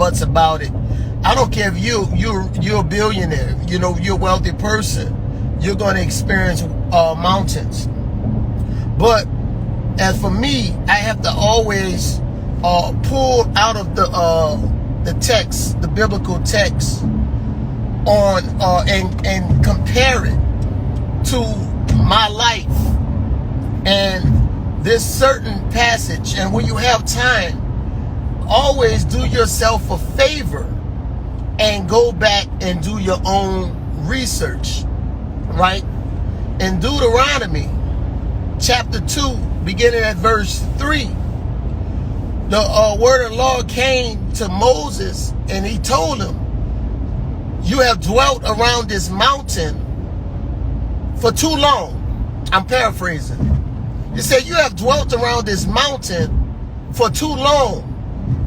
thoughts about it. I don't care if you're a billionaire, you're a wealthy person, you're going to experience mountains. But as for me, I have to always pull out of the text, the biblical text, on and compare it to my life and this certain passage. And when you have time, always do yourself a favor and go back and do your own research, right? In Deuteronomy chapter 2, beginning at verse 3, the word of the Lord came to Moses, and he told him, you have dwelt around this mountain for too long. I'm paraphrasing. He said, you have dwelt around this mountain for too long.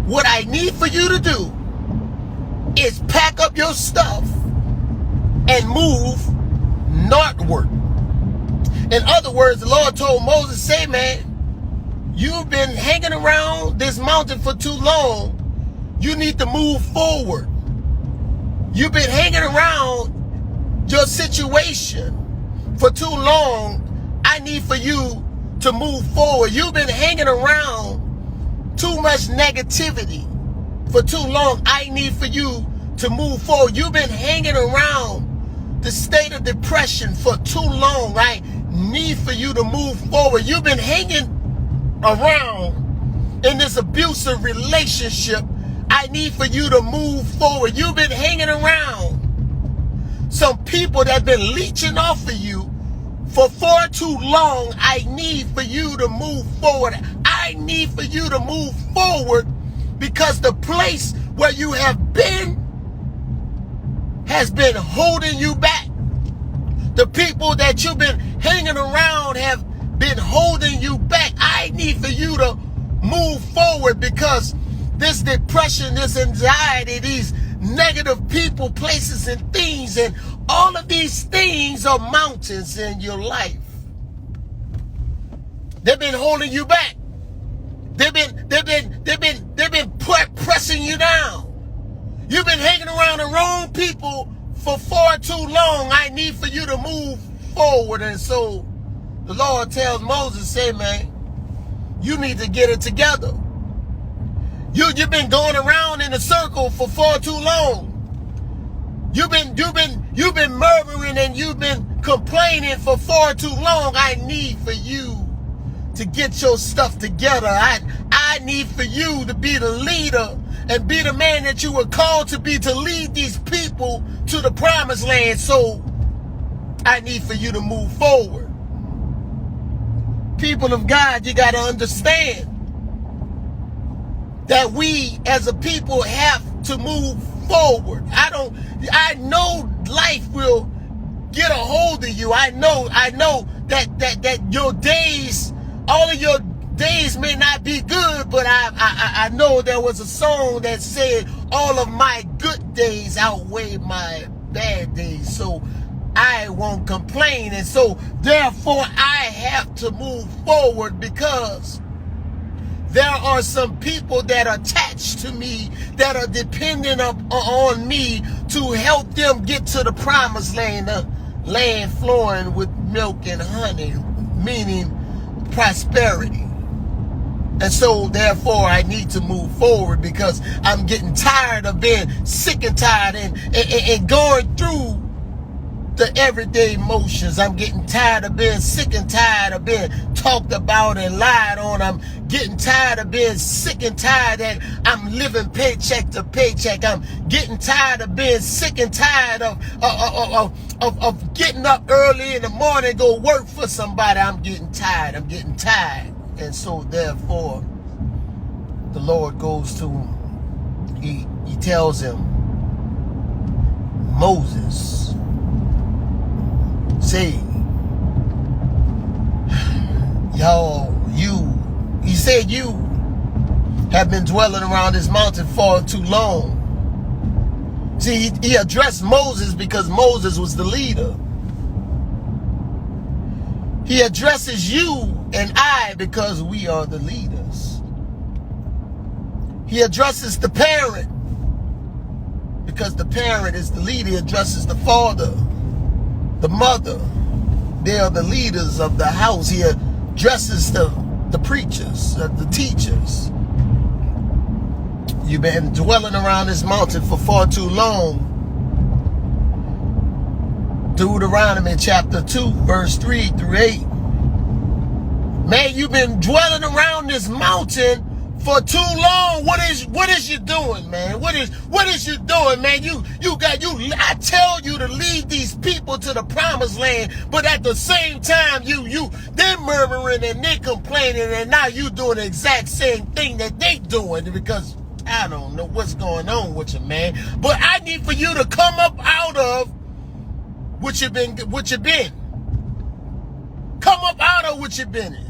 What I need for you to do is pack up your stuff and move northward. In other words, the Lord told Moses, say, man, you've been hanging around this mountain for too long. You need to move forward. You've been hanging around your situation for too long. I need for you to move forward. You've been hanging around too much negativity for too long. I need for you to move forward. You've been hanging around the state of depression for too long. I need for you to move forward. You've been hanging around in this abusive relationship. I need for you to move forward. You've been hanging around some people that have been leeching off of you for far too long. I need for you to move forward. I need for you to move forward because the place where you have been has been holding you back. The people that you've been hanging around have been holding you back. I need for you to move forward because this depression, this anxiety, these negative people, places, and things, and all of these things are mountains in your life. They've been holding you back. They've been pressing you down. You've been hanging around the wrong people for far too long. I need for you to move forward. And so the Lord tells Moses, say, man, you need to get it together. You've been going around in a circle for far too long. You've been murmuring and you've been complaining for far too long. I need for you to get your stuff together. I need for you to be the leader and be the man that you were called to be, to lead these people to the promised land. So I need for you to move forward. People of God, you got to understand that we as a people have to move forward. I know life will get a hold of you. I know that your days, all of your days may not be good, but I know there was a song that said all of my good days outweigh my bad days. So I won't complain. And so therefore I have to move forward because there are some people that are attached to me, that are dependent on me to help them get to the promised land, the land flowing with milk and honey, meaning prosperity. And so therefore I need to move forward because I'm getting tired of being sick and tired and going through the everyday motions. I'm getting tired of being sick and tired of being talked about and lied on. I'm getting tired of being sick and tired that I'm living paycheck to paycheck. I'm getting tired of being sick and tired of getting up early in the morning, go work for somebody. I'm getting tired. And so therefore the Lord goes to him. He tells him, Moses, say, he said you have been dwelling around this mountain for too long. See, he addressed Moses because Moses was the leader. He addresses you and I because we are the leaders. He addresses the parent because the parent is the leader. He addresses the father, the mother. They are the leaders of the house. He addresses the preachers, the teachers. You've been dwelling around this mountain for far too long. Deuteronomy chapter 2, verse 3 through 8. Man, you've been dwelling around this mountain for too long. What is you doing, man? What is you doing, man? I tell you to lead these people to the promised land, but at the same time, they're murmuring and they're complaining, and now you doing the exact same thing that they doing, because I don't know what's going on with you, man. But I need for you to come up out of what you've been. Come up out of what you've been in.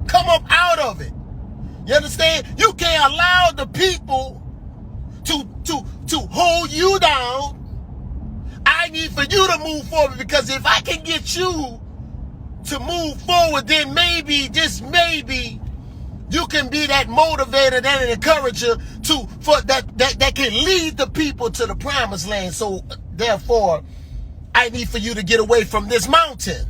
Come up out of it. You understand? You can't allow the people to hold you down. I need for you to move forward, because if I can get you to move forward, then maybe, just maybe, you can be that motivator and an encourager that can lead the people to the promised land. So therefore, I need for you to get away from this mountain.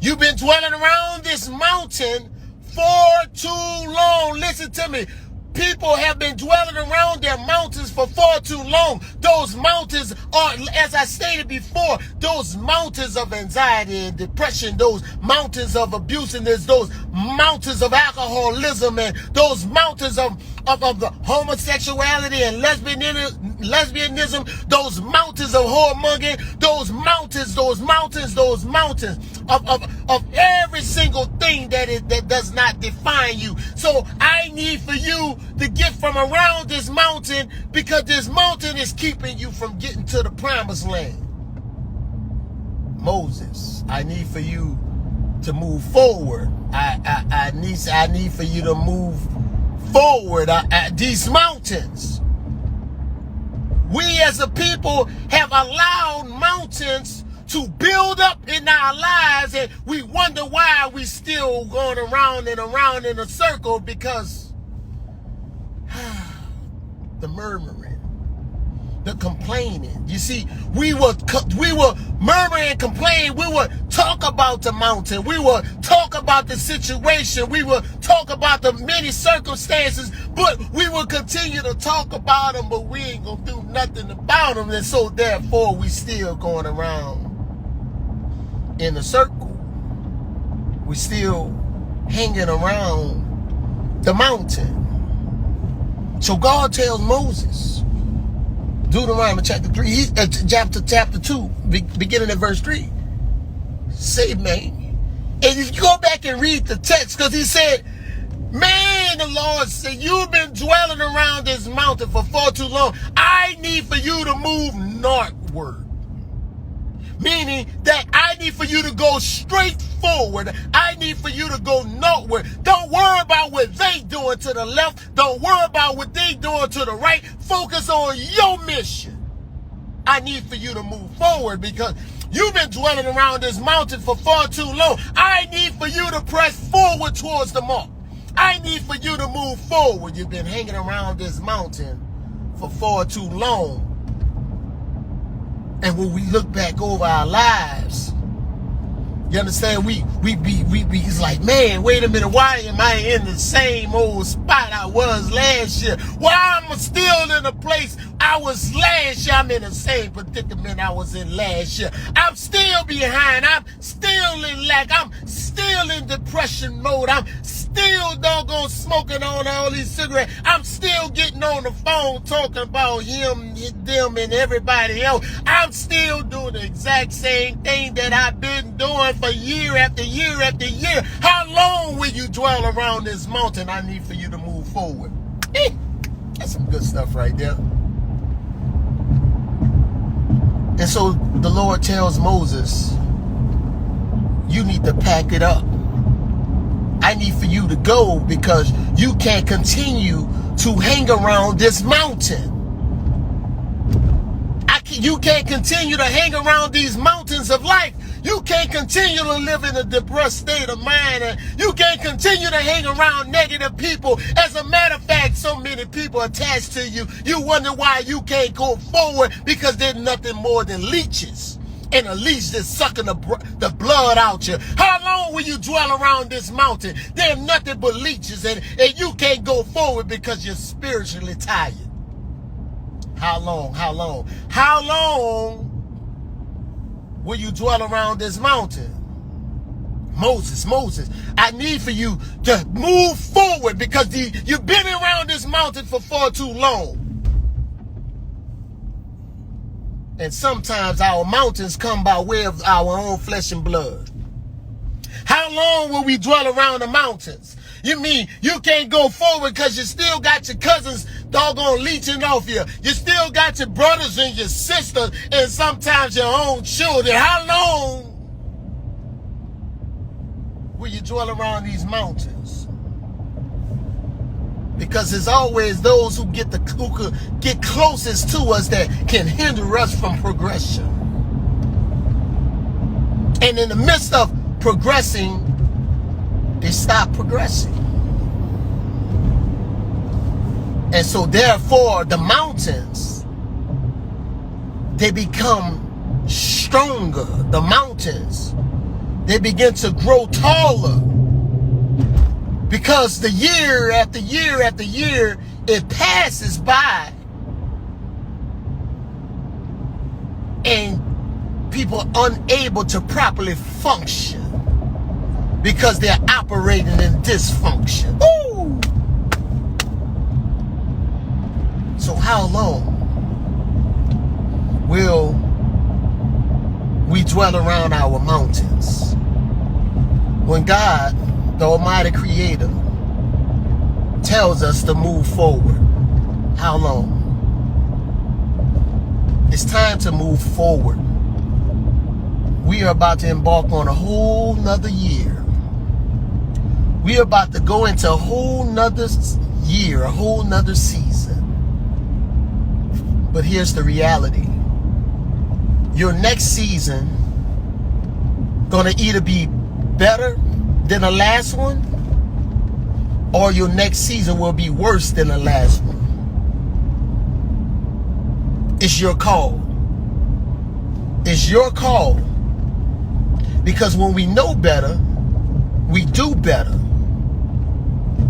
You've been dwelling around this mountain for too long. Listen to me. People have been dwelling around their mountains for far too long. Those mountains are, as I stated before, those mountains of anxiety and depression, those mountains of abuse, and there's those mountains of alcoholism, and those mountains of the homosexuality and lesbianism, those mountains of whoremongering, those mountains of every single thing that does not define you. So I need for you to get from around this mountain, because this mountain is keeping you from getting to the promised land. Moses, I need for you to move forward. I need for you to move forward. These mountains. We as a people have allowed mountains to build up in our lives, and we wonder why we still going around and around in a circle, because the murmuring, the complaining. You see, we were murmuring and complaining. We would talk about the mountain. We would talk about the situation. We would talk about the many circumstances, but we will continue to talk about them, but we ain't gonna do nothing about them. And so therefore, we still going around in a circle. We still hanging around the mountain. So God tells Moses, Deuteronomy chapter 3, chapter 2, beginning at verse 3, say, man, and if you go back and read the text, because he said, man, the Lord said, you've been dwelling around this mountain for far too long. I need for you to move northward. Meaning that I need for you to go straight forward. I need for you to go northward. Don't worry about what they doing to the left. Don't worry about what they doing to the right. Focus on your mission. I need for you to move forward, because you've been dwelling around this mountain for far too long. I need for you to press forward towards the mark. I need for you to move forward. You've been hanging around this mountain for far too long. And when we look back over our lives, you understand, we be it's like, man, wait a minute, why am I in the same old spot I was last year? Why am I still in the place I was last year? I'm in the same predicament I was in last year. I'm still behind. I'm still in lack. I'm still in depression mode. I'm still doggone smoking on all these cigarettes. I'm still getting on the phone talking about him, them, and everybody else. I'm still doing the exact same thing that I've been doing for year after year after year. How long will you dwell around this mountain? I need for you to move forward. That's some good stuff right there. And so the Lord tells Moses, you need to pack it up. I need for you to go, because you can't continue to hang around this mountain. You can't continue to hang around these mountains of life. You can't continue to live in a depressed state of mind. And you can't continue to hang around negative people. As a matter of fact, so many people attached to you. You wonder why you can't go forward, because they're nothing more than leeches. And a leech that's sucking the blood out you. How long will you dwell around this mountain? They're nothing but leeches, and you can't go forward because you're spiritually tired. How long? How long? How long will you dwell around this mountain? Moses, I need for you to move forward, because you've been around this mountain for far too long. And sometimes our mountains come by way of our own flesh and blood. How long will we dwell around the mountains? You mean you can't go forward because you still got your cousins doggone leeching off you. You still got your brothers and your sisters and sometimes your own children. How long will you dwell around these mountains? Because there's always those who could get closest to us that can hinder us from progression. And in the midst of progressing, they stop progressing. And so therefore, the mountains, they become stronger. The mountains, they begin to grow taller. Because the year after year after year, it passes by. And people are unable to properly function because they're operating in dysfunction. Ooh. So how long will we dwell around our mountains when God, the Almighty Creator, tells us to move forward? How long? It's time to move forward. We are about to embark on a whole nother year. We are about to go into a whole nother year, a whole nother season. But here's the reality. Your next season gonna either be better than the last one, or your next season will be worse than the last one. It's your call. It's your call. Because when we know better, we do better.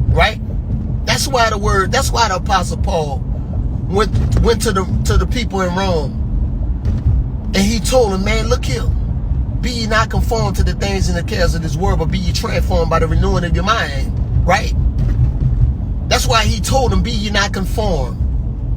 Right? That's why the Apostle Paul went to the people in Rome, and he told them, man, look here. Be ye not conformed to the things and the cares of this world, but be ye transformed by the renewing of your mind. Right? That's why he told them, be ye not conformed.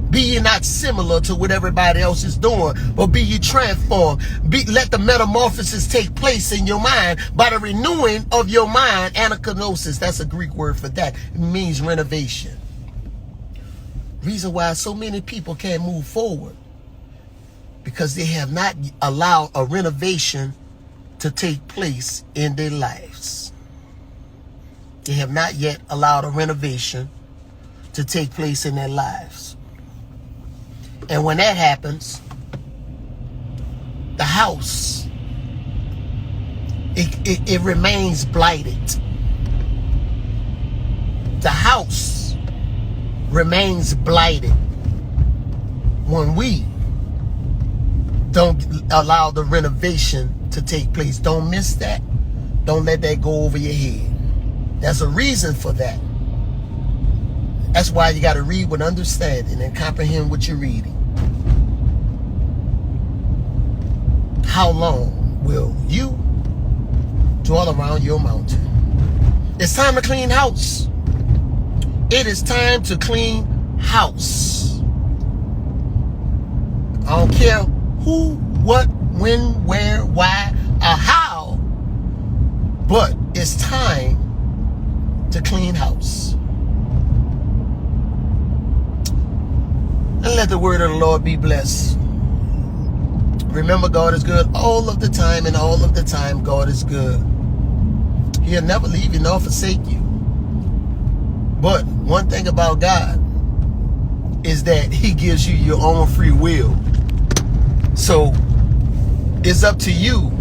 Be ye not similar to what everybody else is doing, but be ye transformed. Let the metamorphosis take place in your mind by the renewing of your mind. Anakinosis, that's a Greek word for that. It means renovation. Reason why so many people can't move forward, because they have not allowed a renovation to take place in their lives. They have not yet allowed a renovation to take place in their lives. And when that happens, the house, it remains blighted. The house remains blighted when we don't allow the renovation to take place. Don't miss that. Don't let that go over your head. There's a reason for that. That's why you got to read with understanding and comprehend what you're reading. How long will you dwell around your mountain? It's time to clean house. It is time to clean house. I don't care who, what, when, where, why, or how, but it's time to clean house. And let the word of the Lord be blessed. Remember, God is good all of the time, and all of the time God is good. He'll never leave you nor forsake you. But one thing about God is that he gives you your own free will. So it's up to you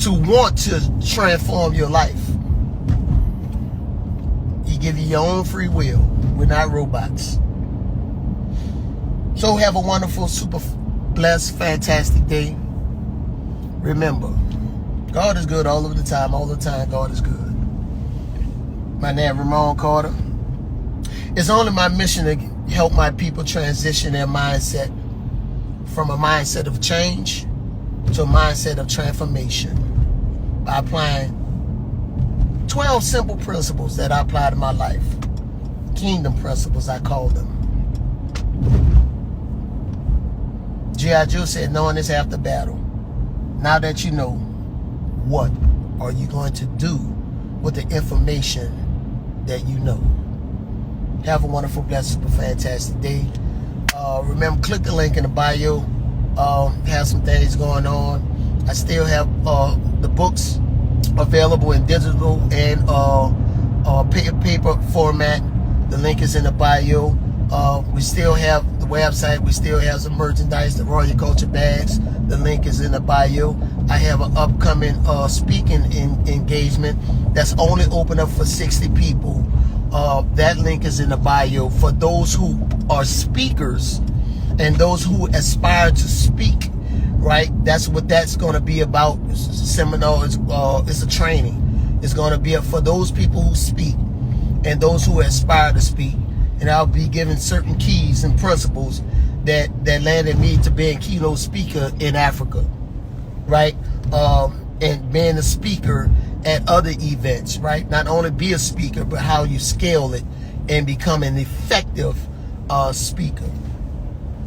to want to transform your life. He give you your own free will. We're not robots. So have a wonderful, super blessed, fantastic day. Remember, God is good all of the time. All the time, God is good. My name is Ramon Carter. It's only my mission to help my people transition their mindset from a mindset of change to a mindset of transformation by applying 12 simple principles that I apply to my life. Kingdom principles, I call them. G.I. Joe said, knowing is half the battle. Now that you know, what are you going to do with the information that you know? Have a wonderful, blessed, super fantastic day. Remember, click the link in the bio. Have some things going on. I still have the books available in digital and paper format. The link is in the bio. We still have the website. We still have some merchandise, the Royal Culture bags. The link is in the bio. I have an upcoming speaking engagement that's only open up for 60 people. That link is in the bio for those who are speakers and those who aspire to speak, right? That's what that's going to be about. It's a seminar. It's a training. It's going to be for those people who speak and those who aspire to speak. And I'll be giving certain keys and principles that landed me to being keynote speaker in Africa, right? And being a speaker at other events, right? Not only be a speaker, but how you scale it and become an effective speaker.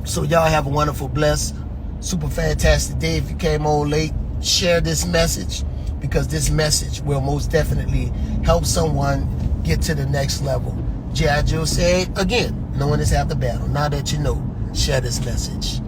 So y'all have a wonderful, blessed, super fantastic day. If you came on late, share this message, because this message will most definitely help someone get to the next level. G.I. Joe said, again, knowing is half the battle. Now that you know, share this message.